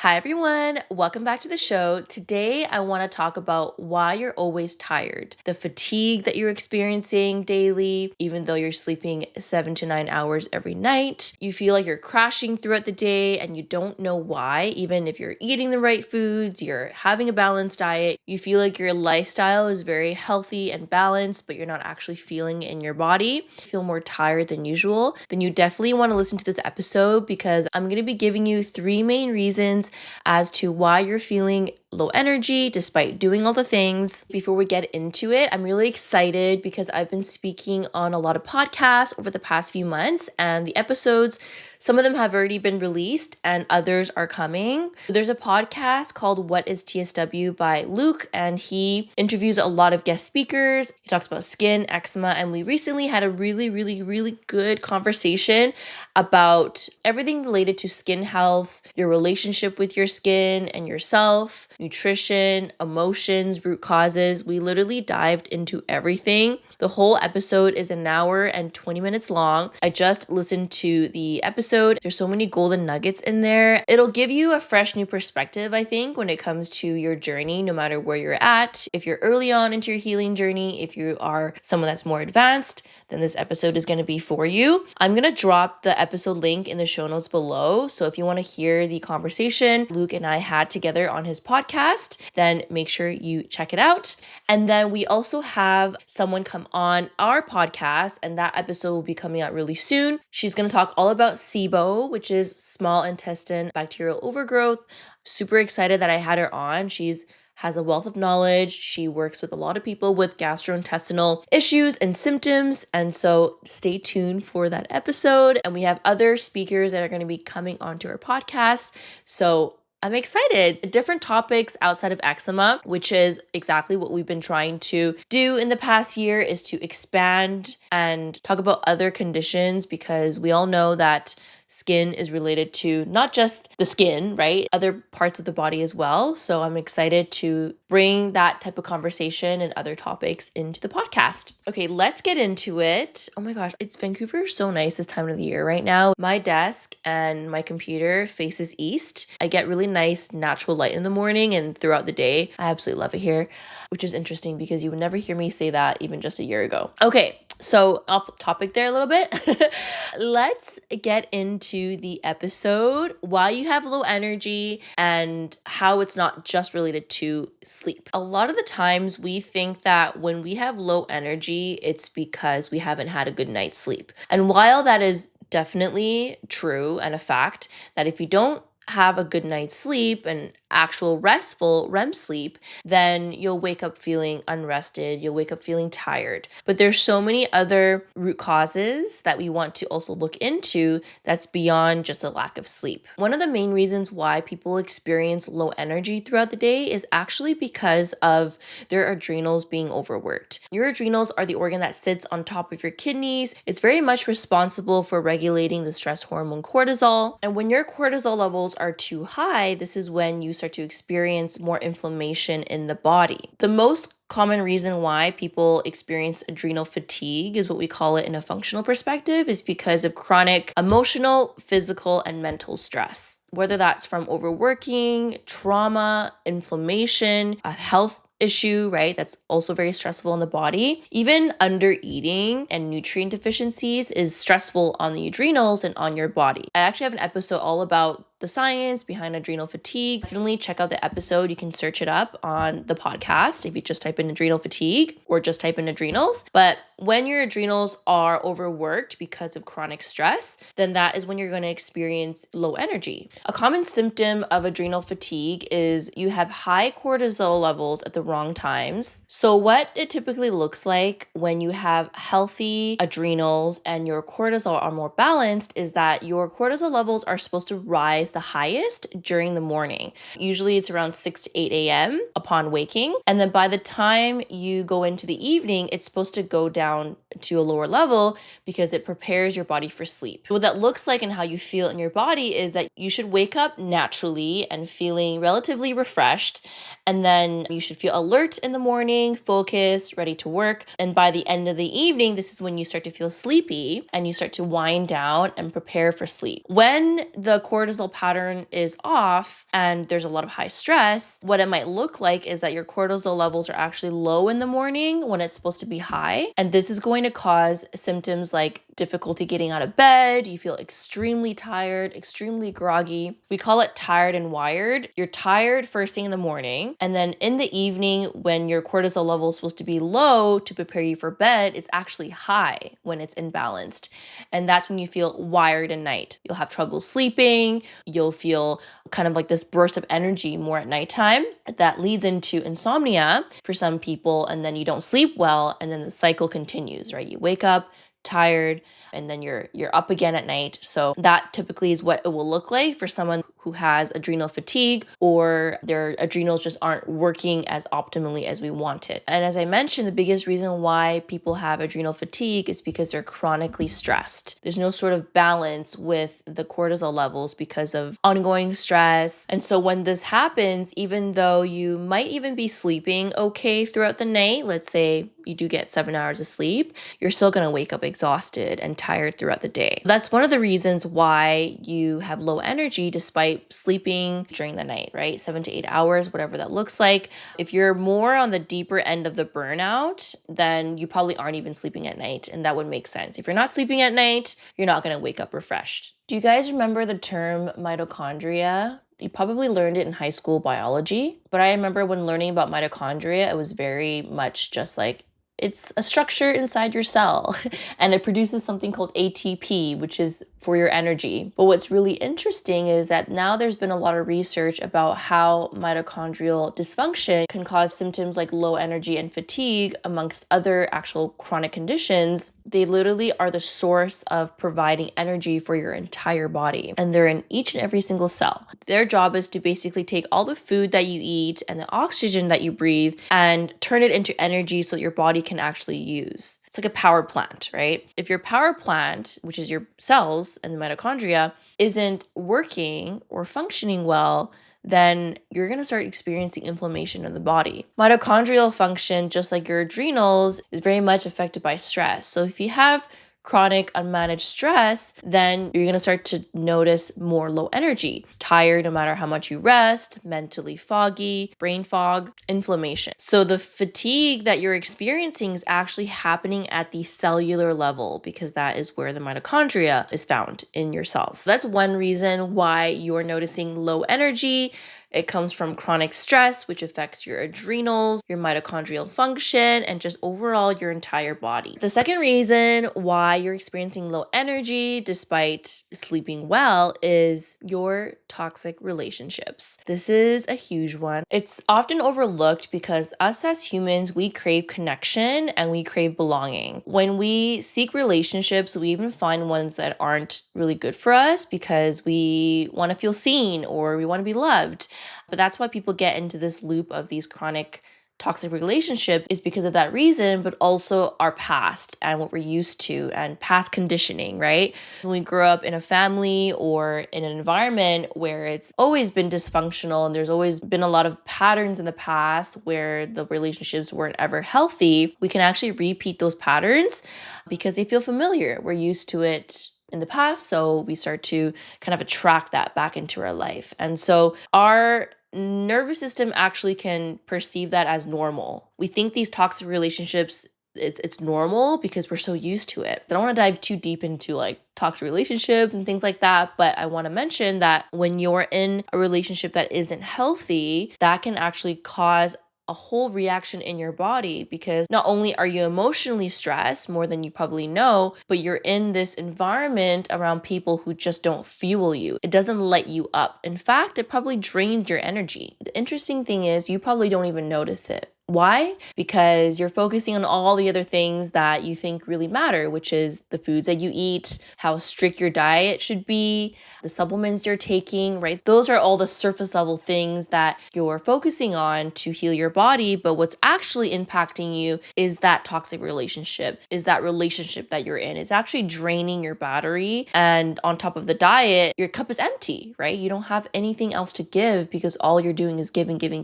Hi everyone, welcome back to the show. Today I want to talk about why you're always tired, the fatigue that you're experiencing daily, even though you're sleeping 7 to 9 hours every night. You feel like you're crashing throughout the day and you don't know why, even if you're eating the right foods, you're having a balanced diet, you feel like your lifestyle is very healthy and balanced, but you're not actually feeling it in your body. You feel more tired than usual, then you definitely want to listen to this episode because I'm going to be giving you 3 main reasons as to why you're feeling low energy despite doing all the things. Before we get into it, I'm really excited because I've been speaking on a lot of podcasts over the past few months, and the episodes, some of them have already been released and others are coming. There's a podcast called What is TSW by Luke, and he interviews a lot of guest speakers. He talks about skin, eczema, and we recently had a really good conversation about everything related to skin health, your relationship with your skin and yourself, nutrition, emotions, root causes. We literally dived into everything. The whole episode is 1 hour and 20 minutes long. I just listened to the episode. There's so many golden nuggets in there. It'll give you a fresh new perspective, I think, when it comes to your journey, no matter where you're at. If you're early on into your healing journey, if you are someone that's more advanced, then this episode is going to be for you. I'm going to drop the episode link in the show notes below. So if you want to hear the conversation Luke and I had together on his podcast, then make sure you check it out. And then we also have someone come on our podcast, and that episode will be coming out really soon. She's going to talk all about SIBO, which is small intestine bacterial overgrowth. Super excited that I had her on. She's has a wealth of knowledge. She works with a lot of people with gastrointestinal issues and symptoms. And so stay tuned for that episode. And we have other speakers that are going to be coming onto our podcast. So I'm excited. Different topics outside of eczema, which is exactly what we've been trying to do in the past year, is to expand and talk about other conditions, because we all know that skin is related to not just the skin, right? Other parts of the body as well. So I'm excited to bring that type of conversation and other topics into the podcast. Okay, let's get into it. Oh my gosh, it's Vancouver so nice this time of the year right now. My desk and my computer faces east. I get really nice natural light in the morning and throughout the day. I absolutely love it here, which is interesting because you would never hear me say that even just a year ago. Okay, so off topic there a little bit. Let's get into the episode, why you have low energy and how it's not just related to sleep. A lot of the times we think that when we have low energy, it's because we haven't had a good night's sleep. And while that is definitely true and a fact, that if you don't have a good night's sleep and actual restful REM sleep, then you'll wake up feeling unrested, you'll wake up feeling tired. But there's so many other root causes that we want to also look into that's beyond just a lack of sleep. One of the main reasons why people experience low energy throughout the day is actually because of their adrenals being overworked. Your adrenals are the organ that sits on top of your kidneys. It's very much responsible for regulating the stress hormone cortisol. And when your cortisol levels are too high, this is when you start to experience more inflammation in the body. The most common reason why people experience adrenal fatigue is what we call it in a functional perspective, is because of chronic emotional, physical, and mental stress. Whether that's from overworking, trauma, inflammation, a health issue, right? That's also very stressful in the body. Even under eating and nutrient deficiencies is stressful on the adrenals and on your body. I actually have an episode all about the science behind adrenal fatigue. Definitely check out the episode. You can search it up on the podcast if you just type in adrenal fatigue or just type in adrenals. But when your adrenals are overworked because of chronic stress, then that is when you're going to experience low energy. A common symptom of adrenal fatigue is you have high cortisol levels at the wrong times. So what it typically looks like when you have healthy adrenals and your cortisol are more balanced is that your cortisol levels are supposed to rise the highest during the morning. Usually it's around 6 to 8 a.m. upon waking. And then by the time you go into the evening, it's supposed to go down to a lower level because it prepares your body for sleep. What that looks like and how you feel in your body is that you should wake up naturally and feeling relatively refreshed. And then you should feel alert in the morning, focused, ready to work. And by the end of the evening, this is when you start to feel sleepy and you start to wind down and prepare for sleep. When the cortisol pattern is off and there's a lot of high stress, what it might look like is that your cortisol levels are actually low in the morning when it's supposed to be high. And this is going to cause symptoms like difficulty getting out of bed. You feel extremely tired, extremely groggy. We call it tired and wired. You're tired first thing in the morning, and then in the evening when your cortisol level is supposed to be low to prepare you for bed, it's actually high when it's imbalanced. And that's when you feel wired at night. You'll have trouble sleeping. You'll feel kind of like this burst of energy more at nighttime. That leads into insomnia for some people, and then you don't sleep well, and then the cycle continues, right? You wake up tired and then you're up again at night. So that typically is what it will look like for someone who has adrenal fatigue or their adrenals just aren't working as optimally as we want it. And as I mentioned, the biggest reason why people have adrenal fatigue is because they're chronically stressed. There's no sort of balance with the cortisol levels because of ongoing stress. And so when this happens, even though you might even be sleeping okay throughout the night, let's say you do get 7 hours of sleep, you're still going to wake up exhausted and tired throughout the day. That's one of the reasons why you have low energy despite sleeping during the night, right? 7 to 8 hours, whatever that looks like. If you're more on the deeper end of the burnout, then you probably aren't even sleeping at night, and that would make sense. If you're not sleeping at night, you're not going to wake up refreshed. Do you guys remember the term mitochondria? You probably learned it in high school biology, but I remember when learning about mitochondria, it was very much just like, it's a structure inside your cell and it produces something called ATP, which is for your energy. But what's really interesting is that now there's been a lot of research about how mitochondrial dysfunction can cause symptoms like low energy and fatigue amongst other actual chronic conditions. They literally are the source of providing energy for your entire body, and they're in each and every single cell. Their job is to basically take all the food that you eat and the oxygen that you breathe and turn it into energy so that your body can actually use. It's like a power plant, right? If your power plant, which is your cells and the mitochondria, isn't working or functioning well, then you're going to start experiencing inflammation in the body. Mitochondrial function, just like your adrenals, is very much affected by stress. So if you have chronic unmanaged stress, then you're going to start to notice more low energy, tired no matter how much you rest, mentally foggy, brain fog, inflammation. So the fatigue that you're experiencing is actually happening at the cellular level because that is where the mitochondria is found in your cells. So that's one reason why you're noticing low energy. It comes from chronic stress, which affects your adrenals, your mitochondrial function, and just overall your entire body. The second reason why you're experiencing low energy despite sleeping well is your toxic relationships. This is a huge one. It's often overlooked because us as humans, we crave connection and we crave belonging. When we seek relationships, we even find ones that aren't really good for us because we want to feel seen or we want to be loved. But that's why people get into this loop of these chronic toxic relationships is because of that reason, but also our past and what we're used to and past conditioning, right? When we grow up in a family or in an environment where it's always been dysfunctional and there's always been a lot of patterns in the past where the relationships weren't ever healthy, we can actually repeat those patterns because they feel familiar. We're used to it in the past, so we start to kind of attract that back into our life. And so our nervous system actually can perceive that as normal. We think these toxic relationships, it's normal because we're so used to it. I don't want to dive too deep into like toxic relationships and things like that, but I want to mention that when you're in a relationship that isn't healthy, that can actually cause a whole reaction in your body because not only are you emotionally stressed more than you probably know, but you're in this environment around people who just don't fuel you. It doesn't light you up. In fact, it probably drains your energy. The interesting thing is you probably don't even notice it. Why? Because you're focusing on all the other things that you think really matter, which is the foods that you eat, how strict your diet should be, the supplements you're taking, right? Those are all the surface level things that you're focusing on to heal your body. But what's actually impacting you is that toxic relationship, is that relationship that you're in. It's actually draining your battery. And on top of the diet, your cup is empty, right? You don't have anything else to give because all you're doing is giving, doing,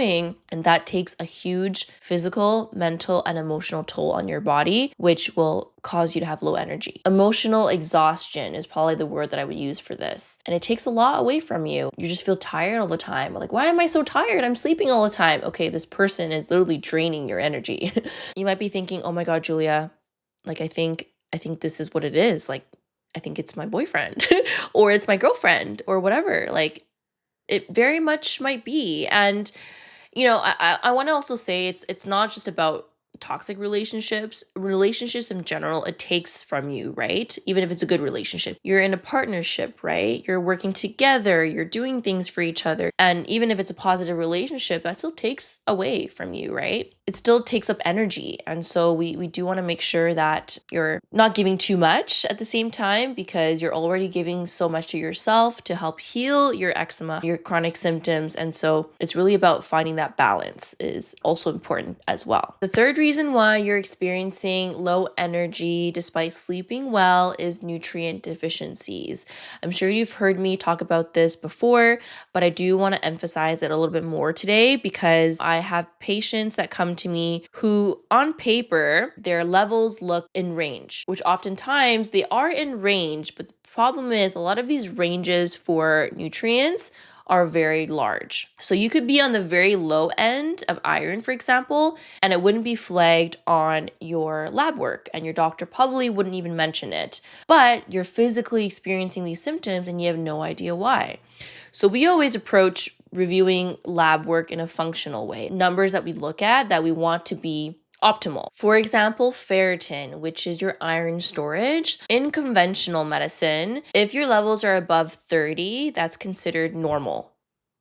doing. And that takes a huge physical, mental, and emotional toll on your body, which will cause you to have low energy. Emotional exhaustion is probably the word that I would use for this. And it takes a lot away from you. You just feel tired all the time. Like, why am I so tired? I'm sleeping all the time. Okay, this person is literally draining your energy. You might be thinking, oh my God, Julia, like I think this is what it is. Like, I think it's my boyfriend or it's my girlfriend or whatever. Like, it very much might be. And I want to also say it's not just about toxic relationships in general. It takes from you, right? Even if it's a good relationship, you're in a partnership, right? You're working together, you're doing things for each other. And even if it's a positive relationship, that still takes away from you, right? It still takes up energy. And so we do want to make sure that you're not giving too much at the same time, because you're already giving so much to yourself to help heal your eczema, your chronic symptoms. And so it's really about finding that balance is also important as well. The third reason why you're experiencing low energy despite sleeping well is nutrient deficiencies. I'm sure you've heard me talk about this before, but I do want to emphasize it a little bit more today, because I have patients that come to me who on paper, their levels look in range, which oftentimes they are in range, but the problem is a lot of these ranges for nutrients are very large. So you could be on the very low end of iron, for example, and it wouldn't be flagged on your lab work, and your doctor probably wouldn't even mention it, but you're physically experiencing these symptoms and you have no idea why. So we always approach reviewing lab work in a functional way. Numbers that we look at that we want to be optimal. For example, ferritin, which is your iron storage. In conventional medicine, if your levels are above 30, that's considered normal.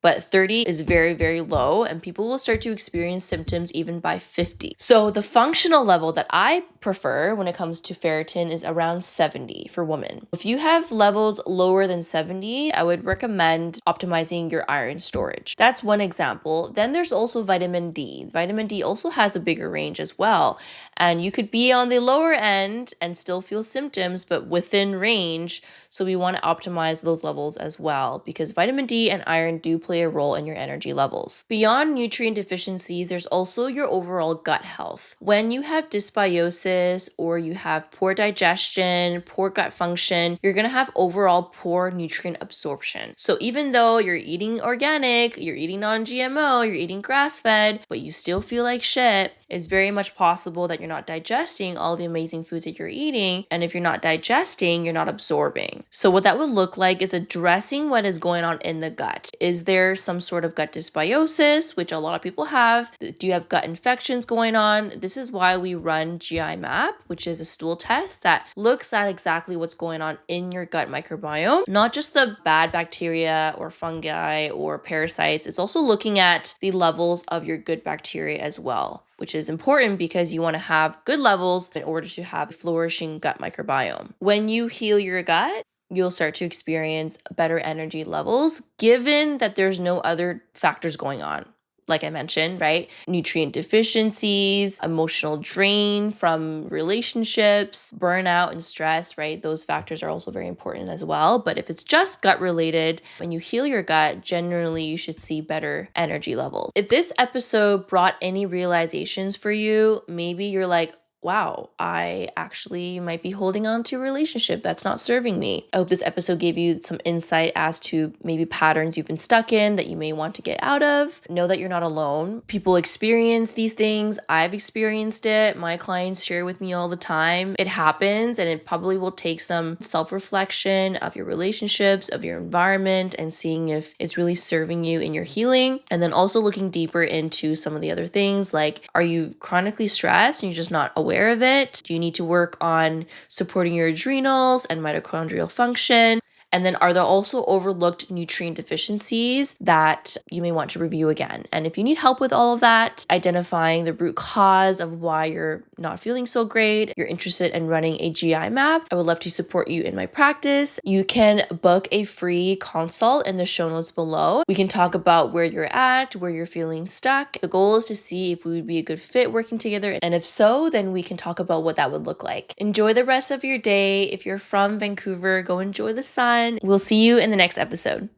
But 30 is very, very low, and people will start to experience symptoms even by 50. So the functional level that I prefer when it comes to ferritin is around 70 for women. If you have levels lower than 70, I would recommend optimizing your iron storage. That's one example. Then there's also vitamin D. Vitamin D also has a bigger range as well. And you could be on the lower end and still feel symptoms, but within range. So we want to optimize those levels as well, because vitamin D and iron do play a role in your energy levels. Beyond nutrient deficiencies, there's also your overall gut health. When you have dysbiosis or you have poor digestion, poor gut function, you're going to have overall poor nutrient absorption. So even though you're eating organic, you're eating non-GMO, you're eating grass-fed, but you still feel like shit, it's very much possible that you're not digesting all the amazing foods that you're eating. And if you're not digesting, you're not absorbing. So what that would look like is addressing what is going on in the gut. Is there some sort of gut dysbiosis, which a lot of people have? Do you have gut infections going on? This is why we run GI Map, which is a stool test that looks at exactly what's going on in your gut microbiome, not just the bad bacteria or fungi or parasites. It's also looking at the levels of your good bacteria as well, which is important because you want to have good levels in order to have a flourishing gut microbiome. When you heal your gut, you'll start to experience better energy levels, given that there's no other factors going on. Like I mentioned, right? Nutrient deficiencies, emotional drain from relationships, burnout and stress, right? Those factors are also very important as well. But if it's just gut related, when you heal your gut, generally you should see better energy levels. If this episode brought any realizations for you, maybe you're like, wow, I actually might be holding on to a relationship that's not serving me. I hope this episode gave you some insight as to maybe patterns you've been stuck in that you may want to get out of. Know that you're not alone. People experience these things. I've experienced it. My clients share with me all the time. It happens, and it probably will take some self-reflection of your relationships, of your environment, and seeing if it's really serving you in your healing. And then also looking deeper into some of the other things, like, are you chronically stressed and you're just not aware of it? Do you need to work on supporting your adrenals and mitochondrial function? And then are there also overlooked nutrient deficiencies that you may want to review again? And if you need help with all of that, identifying the root cause of why you're not feeling so great, you're interested in running a GI map, I would love to support you in my practice. You can book a free consult in the show notes below. We can talk about where you're at, where you're feeling stuck. The goal is to see if we would be a good fit working together. And if so, then we can talk about what that would look like. Enjoy the rest of your day. If you're from Vancouver, go enjoy the sun. We'll see you in the next episode.